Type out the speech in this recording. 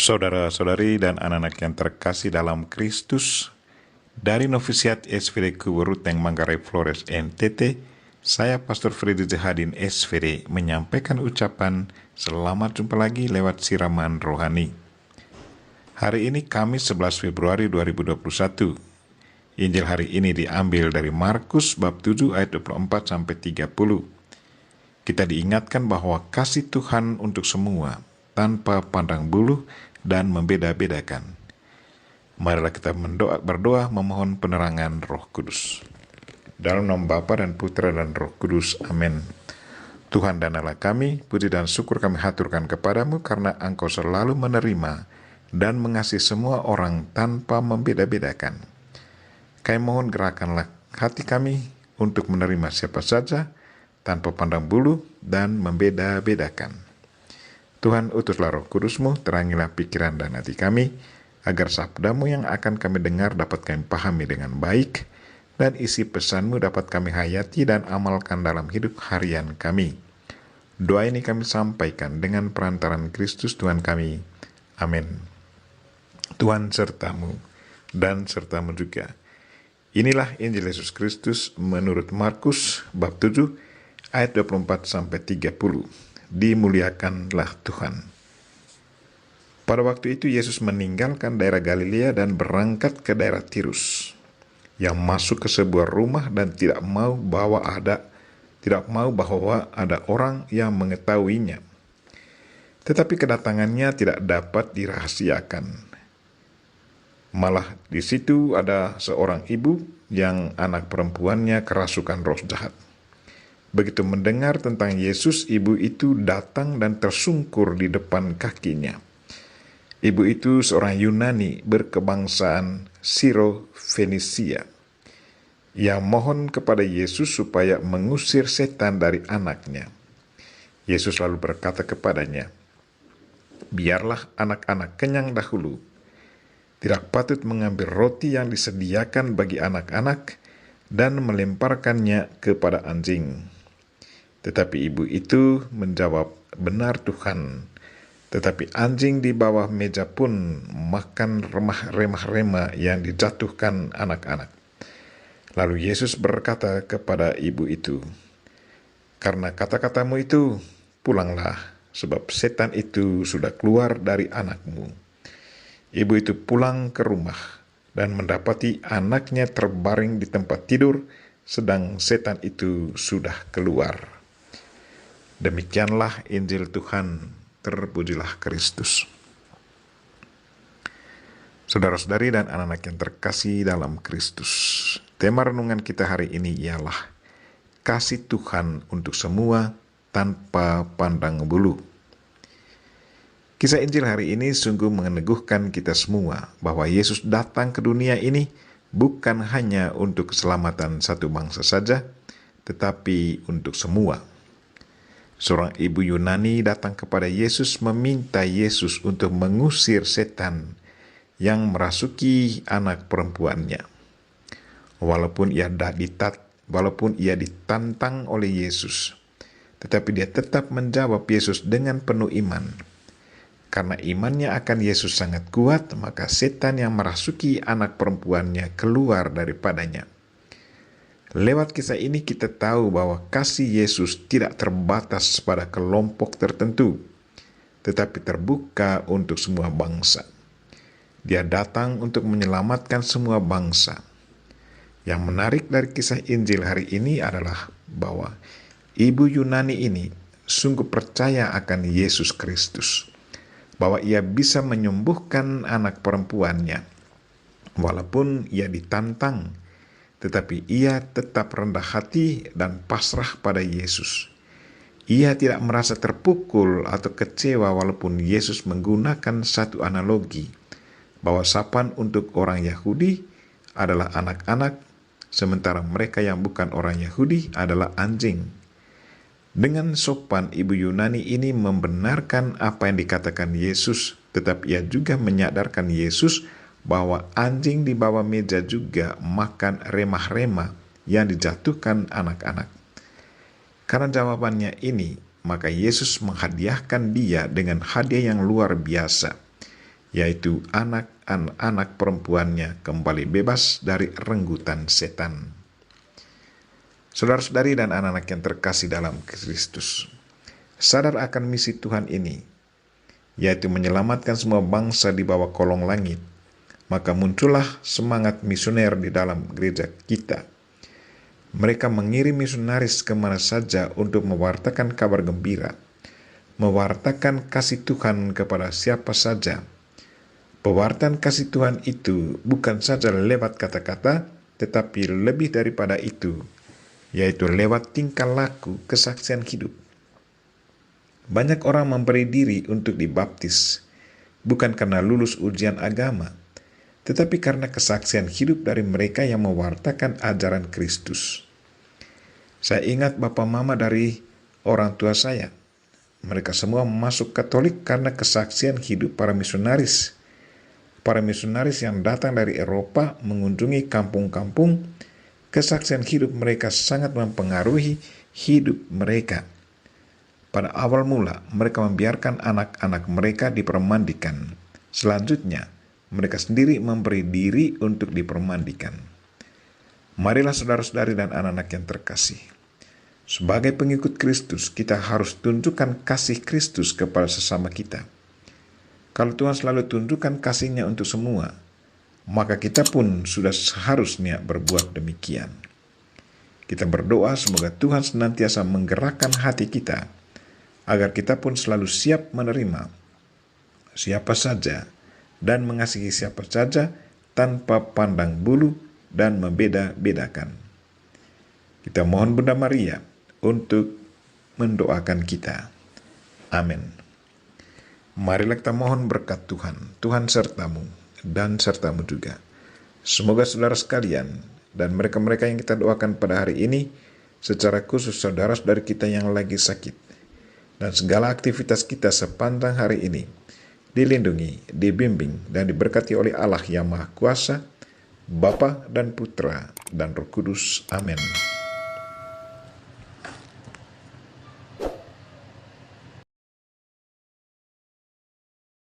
Saudara-saudari dan anak-anak yang terkasih dalam Kristus, dari Novisiat SVD Kuburuteng Manggarai Flores NTT, saya Pastor Freddy Zahadin SVD menyampaikan ucapan selamat jumpa lagi lewat siraman rohani. Hari ini Kamis 11 Februari 2021. Injil hari ini diambil dari Markus bab 7 ayat 24 sampai 30. Kita diingatkan bahwa kasih Tuhan untuk semua tanpa pandang bulu dan membeda-bedakan. Marilah kita berdoa memohon penerangan Roh Kudus. Dalam nama Bapa dan Putra dan Roh Kudus. Amin. Tuhan dan Allah kami, puji dan syukur kami haturkan kepadamu karena Engkau selalu menerima dan mengasihi semua orang tanpa membeda-bedakan. Kami mohon gerakanlah hati kami untuk menerima siapa saja tanpa pandang bulu dan membeda-bedakan. Tuhan, utuslah Roh Kudus-Mu, terangilah pikiran dan hati kami, agar sabda-Mu yang akan kami dengar dapat kami pahami dengan baik, dan isi pesan-Mu dapat kami hayati dan amalkan dalam hidup harian kami. Doa ini kami sampaikan dengan perantaran Kristus Tuhan kami. Amin. Tuhan serta-Mu dan serta-Mu juga. Inilah Injil Yesus Kristus menurut Markus bab 7 ayat 24 sampai 30. Dimuliakanlah Tuhan. Pada waktu itu Yesus meninggalkan daerah Galilea dan berangkat ke daerah Tirus, yang masuk ke sebuah rumah dan tidak mau bahwa ada orang yang mengetahuinya. Tetapi kedatangannya tidak dapat dirahasiakan. Malah di situ ada seorang ibu yang anak perempuannya kerasukan roh jahat. Begitu mendengar tentang Yesus, ibu itu datang dan tersungkur di depan kakinya. Ibu itu seorang Yunani berkebangsaan Siro-Fenisia, yang mohon kepada Yesus supaya mengusir setan dari anaknya. Yesus lalu berkata kepadanya, "Biarlah anak-anak kenyang dahulu. Tidak patut mengambil roti yang disediakan bagi anak-anak dan melemparkannya kepada anjing." Tetapi ibu itu menjawab, "Benar Tuhan, tetapi anjing di bawah meja pun makan remah-remah yang dijatuhkan anak-anak." Lalu Yesus berkata kepada ibu itu, "Karena kata-katamu itu, pulanglah, sebab setan itu sudah keluar dari anakmu." Ibu itu pulang ke rumah dan mendapati anaknya terbaring di tempat tidur, sedang setan itu sudah keluar. Demikianlah Injil Tuhan, terpujilah Kristus. Saudara-saudari dan anak-anak yang terkasih dalam Kristus, tema renungan kita hari ini ialah kasih Tuhan untuk semua tanpa pandang bulu. Kisah Injil hari ini sungguh meneguhkan kita semua bahwa Yesus datang ke dunia ini bukan hanya untuk keselamatan satu bangsa saja, tetapi untuk semua. Seorang ibu Yunani datang kepada Yesus meminta Yesus untuk mengusir setan yang merasuki anak perempuannya. Walaupun ia ditantang oleh Yesus, tetapi dia tetap menjawab Yesus dengan penuh iman. Karena imannya akan Yesus sangat kuat, maka setan yang merasuki anak perempuannya keluar daripadanya. Lewat kisah ini kita tahu bahwa kasih Yesus tidak terbatas pada kelompok tertentu, tetapi terbuka untuk semua bangsa. Dia datang untuk menyelamatkan semua bangsa. Yang menarik dari kisah Injil hari ini adalah bahwa ibu Yunani ini sungguh percaya akan Yesus Kristus, bahwa ia bisa menyembuhkan anak perempuannya. Walaupun ia ditantang, tetapi ia tetap rendah hati dan pasrah pada Yesus. Ia tidak merasa terpukul atau kecewa walaupun Yesus menggunakan satu analogi, bahwa sapaan untuk orang Yahudi adalah anak-anak, sementara mereka yang bukan orang Yahudi adalah anjing. Dengan sopan, ibu Yunani ini membenarkan apa yang dikatakan Yesus, tetapi ia juga menyadarkan Yesus bahwa anjing di bawah meja juga makan remah-remah yang dijatuhkan anak-anak. Karena jawabannya ini, maka Yesus menghadiahkan dia dengan hadiah yang luar biasa, yaitu anak-anak perempuannya kembali bebas dari renggutan setan. Saudara-saudari dan anak-anak yang terkasih dalam Kristus, sadar akan misi Tuhan ini, yaitu menyelamatkan semua bangsa di bawah kolong langit, maka muncullah semangat misioner di dalam gereja kita. Mereka mengirim misionaris kemana saja untuk mewartakan kabar gembira, mewartakan kasih Tuhan kepada siapa saja. Pewartaan kasih Tuhan itu bukan saja lewat kata-kata, tetapi lebih daripada itu, yaitu lewat tingkah laku kesaksian hidup. Banyak orang memberi diri untuk dibaptis, bukan karena lulus ujian agama, tetapi karena kesaksian hidup dari mereka yang mewartakan ajaran Kristus. Saya ingat bapa mama dari orang tua saya. Mereka semua masuk Katolik karena kesaksian hidup para misionaris. Para misionaris yang datang dari Eropa mengunjungi kampung-kampung, kesaksian hidup mereka sangat mempengaruhi hidup mereka. Pada awal mula, mereka membiarkan anak-anak mereka dipermandikan. Selanjutnya, mereka sendiri memberi diri untuk dipermandikan. Marilah saudara-saudari dan anak-anak yang terkasih. Sebagai pengikut Kristus, kita harus tunjukkan kasih Kristus kepada sesama kita. Kalau Tuhan selalu tunjukkan kasih-Nya untuk semua, maka kita pun sudah seharusnya berbuat demikian. Kita berdoa semoga Tuhan senantiasa menggerakkan hati kita, agar kita pun selalu siap menerima siapa saja dan mengasihi siapa saja tanpa pandang bulu dan membeda-bedakan. Kita mohon Bunda Maria untuk mendoakan kita. Amin. Marilah kita mohon berkat Tuhan. Tuhan sertamu dan sertamu juga. Semoga saudara sekalian dan mereka-mereka yang kita doakan pada hari ini, secara khusus saudara-saudari kita yang lagi sakit, dan segala aktivitas kita sepanjang hari ini dilindungi, dibimbing, dan diberkati oleh Allah yang Maha Kuasa, Bapa dan Putra dan Roh Kudus. Amin.